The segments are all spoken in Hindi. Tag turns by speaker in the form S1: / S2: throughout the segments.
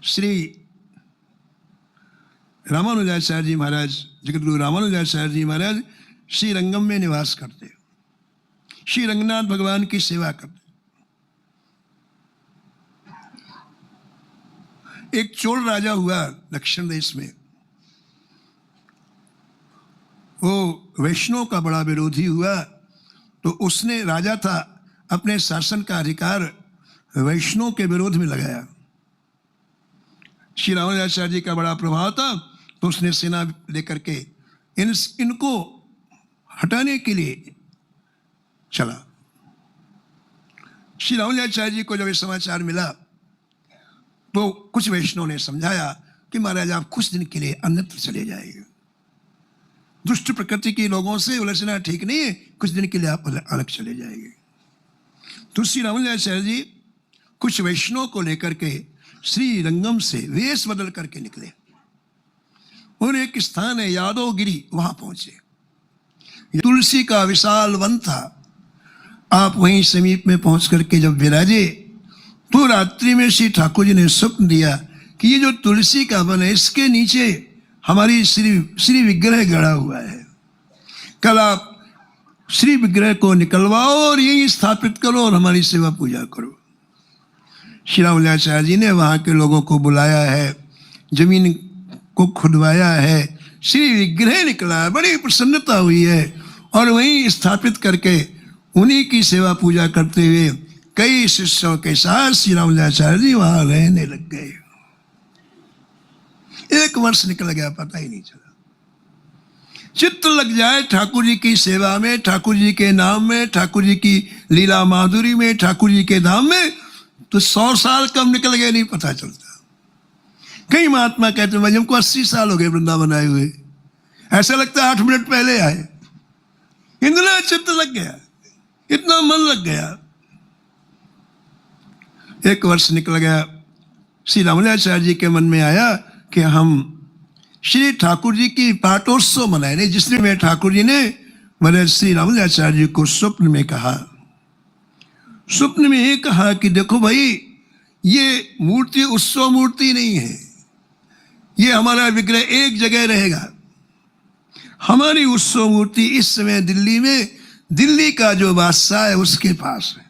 S1: श्री रामानुजाचार्य जी महाराज, जगतगुरु रामानुजाचार्य जी महाराज श्री रंगम में निवास करते, श्री रंगनाथ भगवान की सेवा करते। एक चोल राजा हुआ दक्षिण देश में, वो वैष्णव का बड़ा विरोधी हुआ, तो उसने, राजा था, अपने शासन का अधिकार वैष्णव के विरोध में लगाया। श्री रामानुजाचार्य जी का बड़ा प्रभाव था, तो उसने सेना लेकर के इनको हटाने के लिए चला। श्री रामानुजाचार्य जी को जब ये समाचार मिला तो कुछ वैष्णव ने समझाया कि महाराज आप कुछ दिन के लिए अन्यत्र चले जाएंगे, दुष्ट प्रकृति के लोगों से उलझना ठीक नहीं है, कुछ दिन के लिए आप अलग चले जाएंगे। तो श्री रामानुजाचार्य जी कुछ वैष्णव को लेकर के श्री रंगम से वेश बदल करके निकले और एक स्थान है यादवगिरी, वहां पहुंचे। तुलसी का विशाल वन था, आप वहीं समीप में पहुंच करके जब विराजे तो रात्रि में श्री ठाकुर जी ने स्वप्न दिया कि ये जो तुलसी का वन है, इसके नीचे हमारी श्री विग्रह गड़ा हुआ है, कल आप श्री विग्रह को निकलवाओ और यही स्थापित करो और हमारी सेवा पूजा करो। श्री रामानुजाचार्य जी ने वहां के लोगों को बुलाया है, जमीन को खुदवाया है, श्री विग्रह निकला है, बड़ी प्रसन्नता हुई है और वहीं स्थापित करके उन्हीं की सेवा पूजा करते हुए कई शिष्यों के साथ श्री रामानुजाचार्य जी वहां रहने लग गए। 1 वर्ष निकल गया, पता ही नहीं चला। चित्त लग जाए ठाकुर जी की सेवा में, ठाकुर जी के नाम में, ठाकुर जी की लीला माधुरी में, ठाकुर जी के धाम में, तो 100 साल कब निकल गए नहीं पता चलता। कई महात्मा कहते हैं हमको 80 साल हो गए वृंदावन आए हुए, ऐसा लगता है 8 मिनट पहले आए। इतना चित्त लग गया, इतना मन लग गया। 1 वर्ष निकल गया। श्री रामानुजाचार्य जी के मन में आया कि हम श्री ठाकुर जी की पाटोत्सव मनाए नहीं, जिसमें ठाकुर जी ने महाराज श्री रामानुजाचार्य जी को स्वप्न में कहा, स्वप्न में ये कहा कि देखो भाई, ये मूर्ति उत्सव मूर्ति नहीं है, ये हमारा विग्रह एक जगह रहेगा। हमारी उत्सव मूर्ति इस समय दिल्ली में, दिल्ली का जो बादशाह है उसके पास है।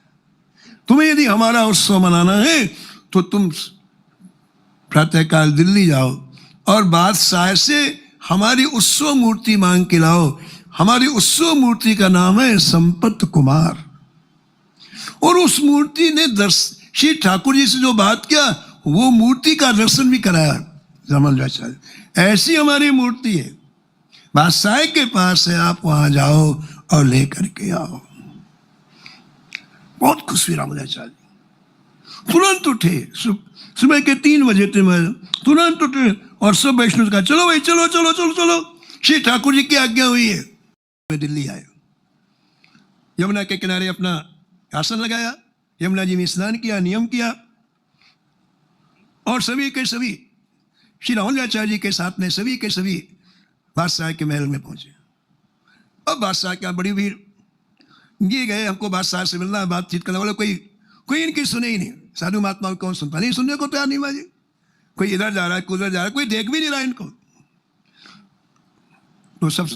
S1: तुम्हें यदि हमारा उत्सव मनाना है तो तुम प्रातःकाल दिल्ली जाओ और बादशाह से हमारी उत्सव मूर्ति मांग के लाओ। हमारी उत्सव मूर्ति का नाम है संपत कुमार। और उस मूर्ति ने श्री ठाकुर जी से जो बात किया, वो मूर्ति का दर्शन भी कराया रामानुजाचार्य। ऐसी हमारी मूर्ति है, बादशाह के पास है, आप वहां जाओ और ले करके आओ। बहुत खुश हुई रामानुजाचार्य, तुरंत उठे। सुबह के 3 बजे थे, मैं तुरंत उठे और सब वैष्णव का चलो भाई, चलो चलो चलो चलो, श्री ठाकुर जी की आज्ञा हुई है। मैं दिल्ली आया, यमुना के किनारे अपना आसन लगाया, यमुना जी में स्नान किया, नियम किया और सभी के सभी श्री रामानुजाचार्य जी के साथ में सभी के सभी बादशाह के महल में पहुंचे। अब बादशाह क्या बड़ी भीड़, ये गए हमको बादशाह से मिलना, बातचीत करने वाले कोई इनकी सुने ही नहीं। साधु महात्मा कौन सुनता, नहीं सुनने को तैयार नहीं बाजी। कोई इधर जा रहा है, कोई उधर जा रहा है, कोई देख भी नहीं रहा इनको। तो सब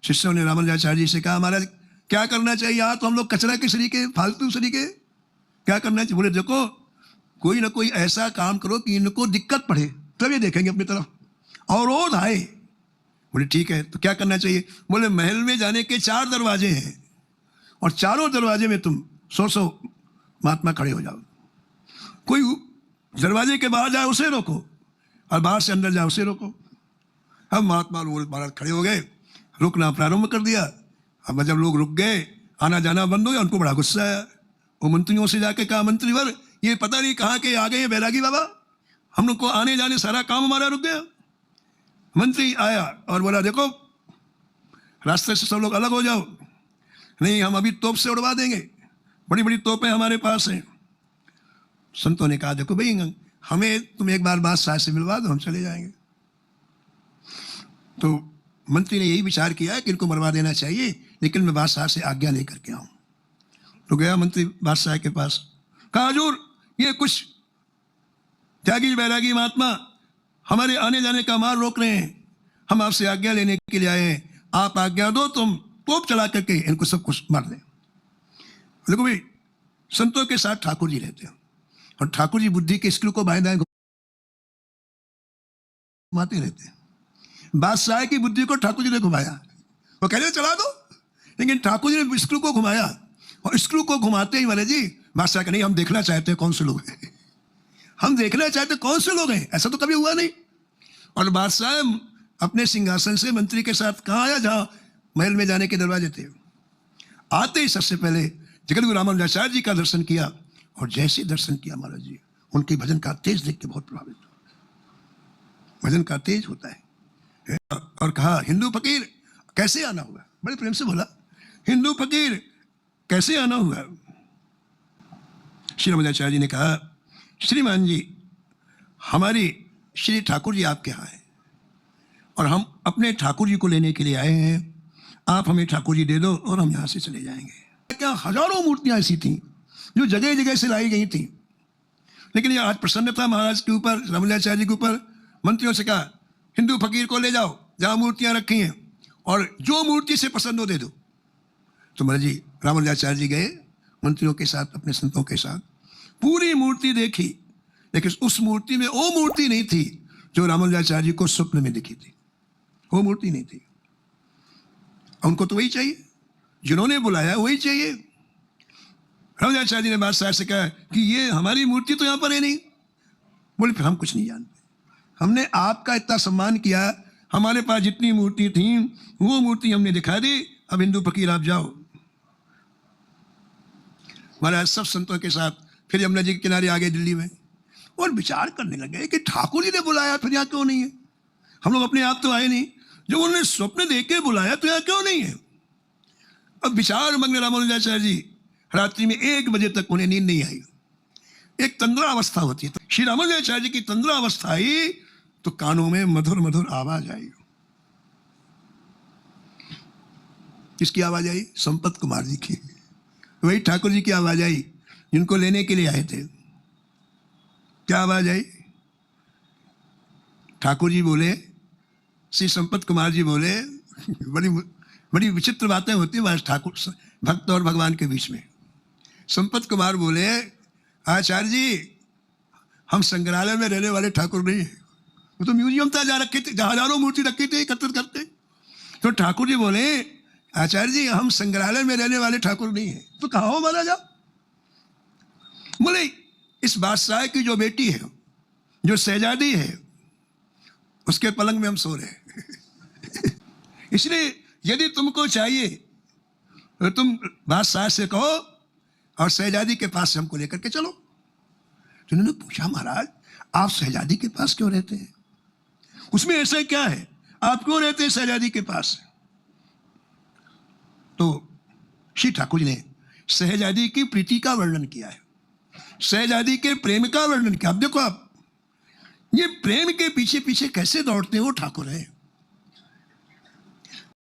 S1: शिष्यों ने रामानुजाचार्य जी से कहा, महाराज क्या करना चाहिए? यहाँ तो हम लोग कचरा के सरीके, फालतू सरीके, क्या करना चाहिए? बोले देखो, कोई ना कोई ऐसा काम करो कि इनको दिक्कत पड़े, तब ये देखेंगे अपनी तरफ, और रोज आए। बोले ठीक है, तो क्या करना चाहिए? बोले महल में जाने के 4 दरवाजे हैं और चारों दरवाजे में तुम 100 महात्मा खड़े हो जाओ। कोई दरवाजे के बाहर जाए उसे रोको और बाहर से अंदर जाए उसे रोको। अब महात्मा लोग महाराज खड़े हो गए, रुकना प्रारंभ कर दिया। अब जब लोग रुक गए, आना जाना बंद हो गया, उनको बड़ा गुस्सा आया। वो मंत्रियों से जाके कहा, मंत्रीवर ये पता नहीं कहाँ के आ गए हैं बैरागी बाबा, हम लोग को आने जाने सारा काम हमारा रुक गया। मंत्री आया और बोला देखो, रास्ते से सब लोग अलग हो जाओ, नहीं हम अभी तोप से उड़वा देंगे, बड़ी बड़ी तोपें हमारे पास हैं। संतों ने कहा देखो भाई, हमें तुम एक बार बादशाह से मिलवा दो, हम चले जाएंगे। तो मंत्री ने यही विचार किया कि इनको मरवा देना चाहिए, लेकिन मैं बादशाह से आज्ञा लेकर के आऊं। तो गया मंत्री बादशाह के पास, कहा हजूर ये कुछ त्यागी बैरागी महात्मा हमारे आने जाने का मार्ग रोक रहे हैं, हम आपसे आज्ञा लेने के लिए आए हैं, आप आज्ञा दो, तुम तोप चला करके इनको सब कुछ मार दें। देखो भाई, संतों के साथ ठाकुर जी रहते हैं और ठाकुर जी बुद्धि के स्क्रू को बाएं दाएं घुमाते रहते हैं। बादशाह की बुद्धि को ठाकुर जी ने घुमाया, वो कह रहे चला दो, लेकिन ठाकुर जी ने स्क्रू को घुमाया और स्क्रू को घुमाते ही महाराज जी बादशाह का नहीं, हम देखना चाहते हैं कौन से लोग हैं, हम देखना चाहते हैं कौन से लोग हैं, ऐसा तो कभी हुआ नहीं। और बादशाह अपने सिंहासन से मंत्री के साथ कहाँ आया, जहाँ महल में जाने के दरवाजे थे। आते ही सबसे पहले जगतगुरु रामानुजाचार्य जी का दर्शन किया और जैसे दर्शन किया महाराज जी, उनके भजन का तेज देख के बहुत प्रभावित हुआ। भजन का तेज होता है। और कहा हिंदू फकीर कैसे आना हुआ, बड़े प्रेम से बोला, हिंदू फकीर कैसे आना हुआ। श्री रामानुजाचार्य जी ने कहा, श्रीमान जी हमारी श्री ठाकुर जी आपके यहाँ हैं और हम अपने ठाकुर जी को लेने के लिए आए हैं, आप हमें ठाकुर जी दे दो और हम यहाँ से चले जाएंगे। क्या हजारों मूर्तियां ऐसी थी जो जगह जगह से लाई गई थी, लेकिन ये आज प्रसन्न था महाराज के ऊपर, रामानुजाचार्य जी के ऊपर। मंत्रियों से कहा हिंदू फकीर को ले जाओ जहाँ मूर्तियां रखी हैं और जो मूर्ति से पसंद हो दे दो। तो महाराज जी रामानुजाचार्य जी गए मंत्रियों के साथ, अपने संतों के साथ, पूरी मूर्ति देखी, लेकिन उस मूर्ति में वो मूर्ति नहीं थी जो रामानुजाचार्य जी को स्वप्न में दिखी थी, वो मूर्ति नहीं थी। उनको तो वही चाहिए, जिन्होंने बुलाया वही चाहिए। रामानुजाचार्य जी ने बादशाह से कहा कि ये हमारी मूर्ति तो यहाँ पर है नहीं। बोले फिर हम कुछ नहीं जानते, हमने आपका इतना सम्मान किया, हमारे पास जितनी मूर्ति थी वो मूर्ति हमने दिखा दी, अब हिंदू फकीर आप जाओ। महाराज सब संतों के साथ फिर यमुना जी के किनारे आ गए दिल्ली में और विचार करने लगे कि ठाकुर जी ने बुलाया फिर यहाँ क्यों नहीं है, हम लोग अपने आप तो आए नहीं, जो उन्होंने स्वप्न देख के बुलाया तो यहाँ क्यों नहीं है। अब विचार मग्न रामानुजाचार्य जी रात्रि में 1 बजे तक उन्हें नींद नहीं आई। एक तंद्रा अवस्था होती है, तो श्री रामानुजाचार्य जी की तंद्रा अवस्था आई तो कानों में मधुर मधुर आवाज आई। किसकी आवाज आई? संपत कुमार जी की। वही ठाकुर जी की आवाज आई जिनको लेने के लिए आए थे। क्या आवाज आई? ठाकुर जी बोले, श्री संपत कुमार जी बोले, बड़ी बड़ी विचित्र बातें होती है ठाकुर भक्त और भगवान के बीच में। संपत कुमार बोले, आचार्य जी हम संग्रहालय में रहने वाले ठाकुर नहीं है, वो तो म्यूजियम था जा रखे थे, जहाँ हजारों मूर्ति रखी थी एकत्रित करते। तो ठाकुर जी बोले, आचार्य जी हम संग्रहालय में रहने वाले ठाकुर नहीं है, तो कहाँ हो महाराजा? बोले इस बादशाह की जो बेटी है, जो शहजादी है, उसके पलंग में हम सो रहे इसलिए यदि तुमको चाहिए तो तुम बादशाह से कहो और शहजादी के पास से हमको लेकर के चलो। तो उन्होंने पूछा, महाराज आप शहजादी के पास क्यों रहते हैं? उसमें ऐसा क्या है, आप क्यों रहते हैं शहजादी के पास? तो श्री ठाकुर जी ने शहजादी की प्रीति का वर्णन किया है, शहजादी के प्रेम का वर्णन किया। अब देखो आप, ये प्रेम के पीछे पीछे कैसे दौड़ते हैं वो ठाकुर है।